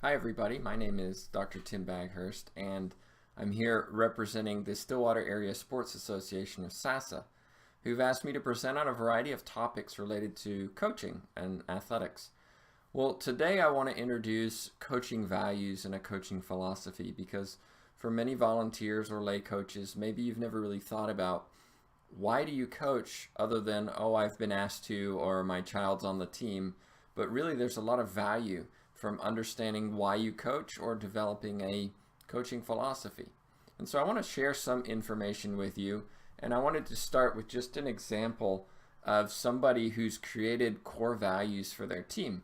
Hi everybody, my name is Dr. Tim Baghurst and I'm here representing the Stillwater Area Sports Association of SASA, who've asked me to present on a variety of topics related to coaching and athletics. Well, today I want to introduce coaching values and a coaching philosophy because for many volunteers or lay coaches, maybe you've never really thought about why do you coach other than, oh, I've been asked to or my child's on the team, but really there's a lot of value from understanding why you coach or developing a coaching philosophy. And so I want to share some information with you, and I wanted to start with just an example of somebody who's created core values for their team.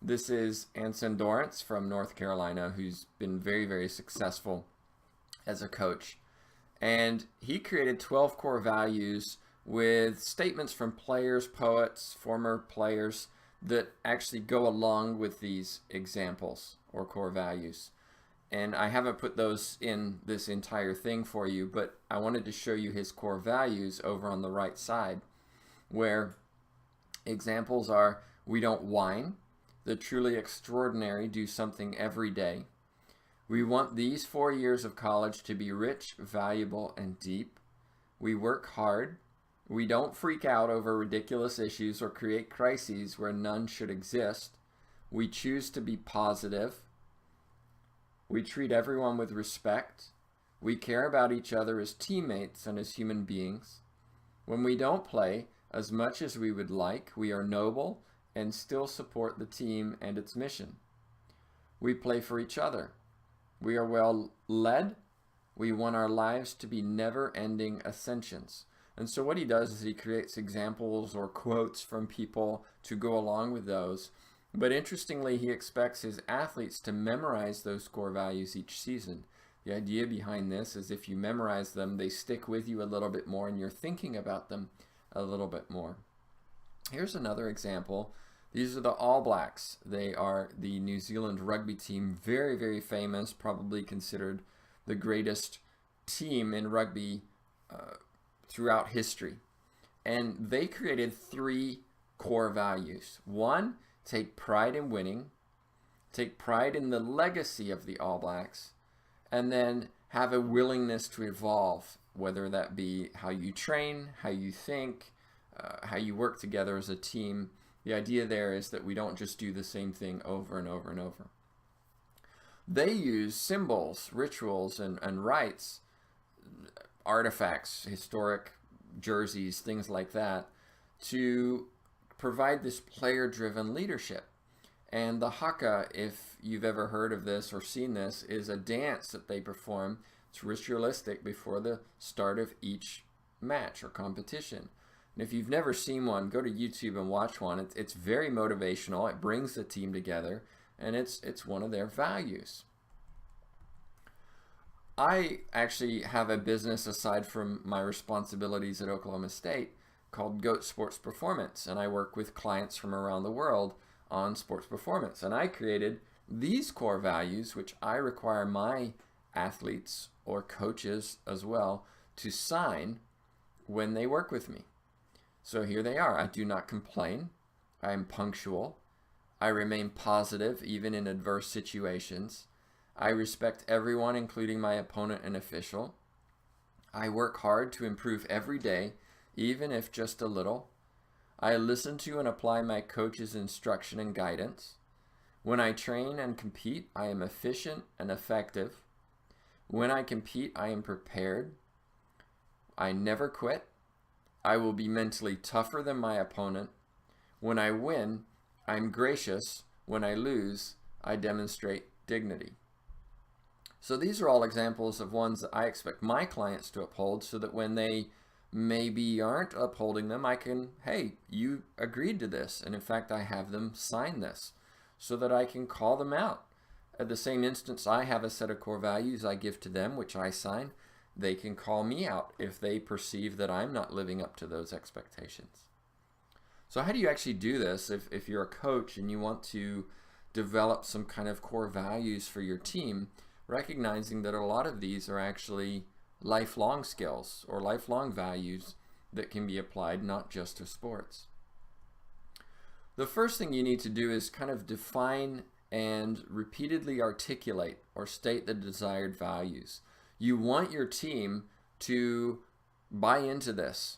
This is Anson Dorrance from North Carolina, who's been very, very successful as a coach. And he created 12 core values with statements from players, poets, former players, that actually go along with these examples or core values. And I haven't put those in this entire thing for you, but I wanted to show you his core values over on the right side, where examples are: we don't whine, the truly extraordinary do something every day. We want these 4 years of college to be rich, valuable, and deep. We work hard. We don't freak out over ridiculous issues or create crises where none should exist. We choose to be positive. We treat everyone with respect. We care about each other as teammates and as human beings. When we don't play as much as we would like, we are noble and still support the team and its mission. We play for each other. We are well led. We want our lives to be never-ending ascensions. And so what he does is he creates examples or quotes from people to go along with those. But interestingly, he expects his athletes to memorize those core values each season. The idea behind this is if you memorize them, they stick with you a little bit more and you're thinking about them a little bit more. Here's another example. These are the All Blacks. They are the New Zealand rugby team, very, very famous, probably considered the greatest team in rugby throughout history. And they created 3 core values. 1, take pride in winning, take pride in the legacy of the All Blacks, and then have a willingness to evolve, whether that be how you train, how you think, how you work together as a team. The idea there is that we don't just do the same thing over and over and over. They use symbols, rituals, and rites, artifacts, historic jerseys, things like that, to provide this player-driven leadership. And the haka, if you've ever heard of this or seen this, is a dance that they perform. It's ritualistic before the start of each match or competition. And if you've never seen one, go to YouTube and watch one. It's very motivational. It brings the team together, and it's one of their values. I actually have a business aside from my responsibilities at Oklahoma State called Goat Sports Performance, and I work with clients from around the world on sports performance. And I created these core values, which I require my athletes or coaches as well to sign when they work with me. So here they are. I do not complain. I am punctual. I remain positive even in adverse situations. I respect everyone, including my opponent and official. I work hard to improve every day, even if just a little. I listen to and apply my coach's instruction and guidance. When I train and compete, I am efficient and effective. When I compete, I am prepared. I never quit. I will be mentally tougher than my opponent. When I win, I'm gracious. When I lose, I demonstrate dignity. So these are all examples of ones that I expect my clients to uphold, so that when they maybe aren't upholding them, I can, hey, you agreed to this. And in fact, I have them sign this so that I can call them out. At the same instance, I have a set of core values I give to them, which I sign. They can call me out if they perceive that I'm not living up to those expectations. So how do you actually do this if you're a coach and you want to develop some kind of core values for your team, recognizing that a lot of these are actually lifelong skills or lifelong values that can be applied not just to sports? The first thing you need to do is kind of define and repeatedly articulate or state the desired values. You want your team to buy into this.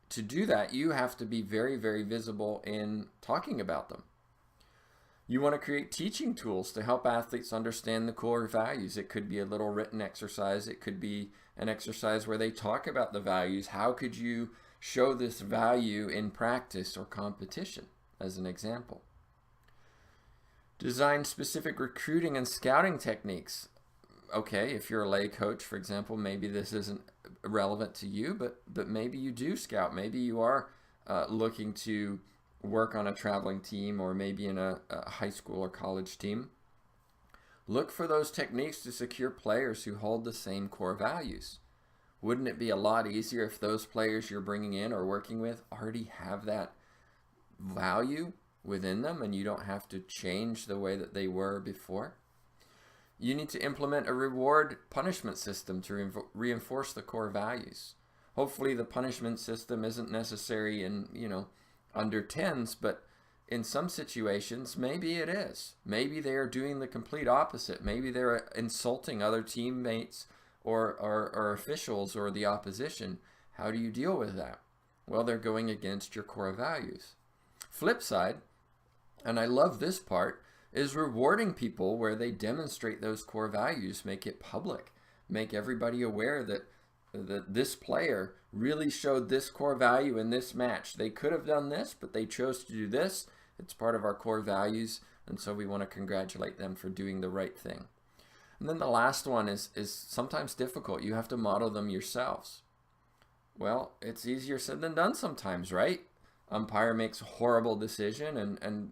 To do that, you have to be very, very visible in talking about them. You want to create teaching tools to help athletes understand the core values. It could be a little written exercise. It could be an exercise where they talk about the values. How could you show this value in practice or competition, as an example? Design specific recruiting and scouting techniques. Okay, if you're a lay coach, for example, maybe this isn't relevant to you, but maybe you do scout. Maybe you are looking to work on a traveling team, or maybe in a high school or college team. Look for those techniques to secure players who hold the same core values. Wouldn't it be a lot easier if those players you're bringing in or working with already have that value within them and you don't have to change the way that they were before? You need to implement a reward punishment system to reinforce the core values. Hopefully the punishment system isn't necessary in, under 10s, but in some situations, maybe it is. Maybe they are doing the complete opposite. Maybe they're insulting other teammates or officials or the opposition. How do you deal with that? Well, they're going against your core values. Flip side, and I love this part, is rewarding people where they demonstrate those core values, make it public, make everybody aware that this player really showed this core value in this match. They could have done this, but they chose to do this. It's part of our core values, and so we want to congratulate them for doing the right thing. And then the last one is sometimes difficult. You have to model them yourselves. Well, it's easier said than done sometimes, right? Umpire makes a horrible decision, and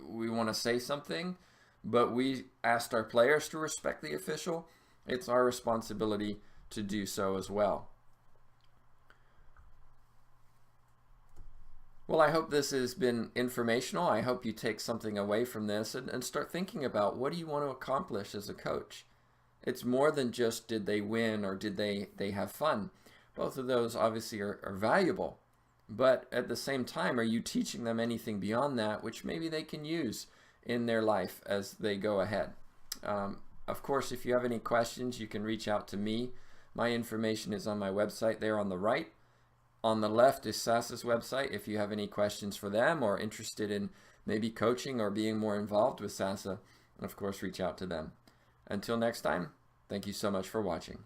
we want to say something, but we asked our players to respect the official. It's our responsibility to do so as well. Well, I hope this has been informational. I hope you take something away from this and start thinking about, what do you want to accomplish as a coach? It's more than just did they win or did they have fun. Both of those obviously are valuable. But at the same time, are you teaching them anything beyond that which maybe they can use in their life as they go ahead? Of course, if you have any questions, you can reach out to me. My information is on my website there on the right. On the left is SASA's website if you have any questions for them or interested in maybe coaching or being more involved with SASA. And of course, reach out to them. Until next time, thank you so much for watching.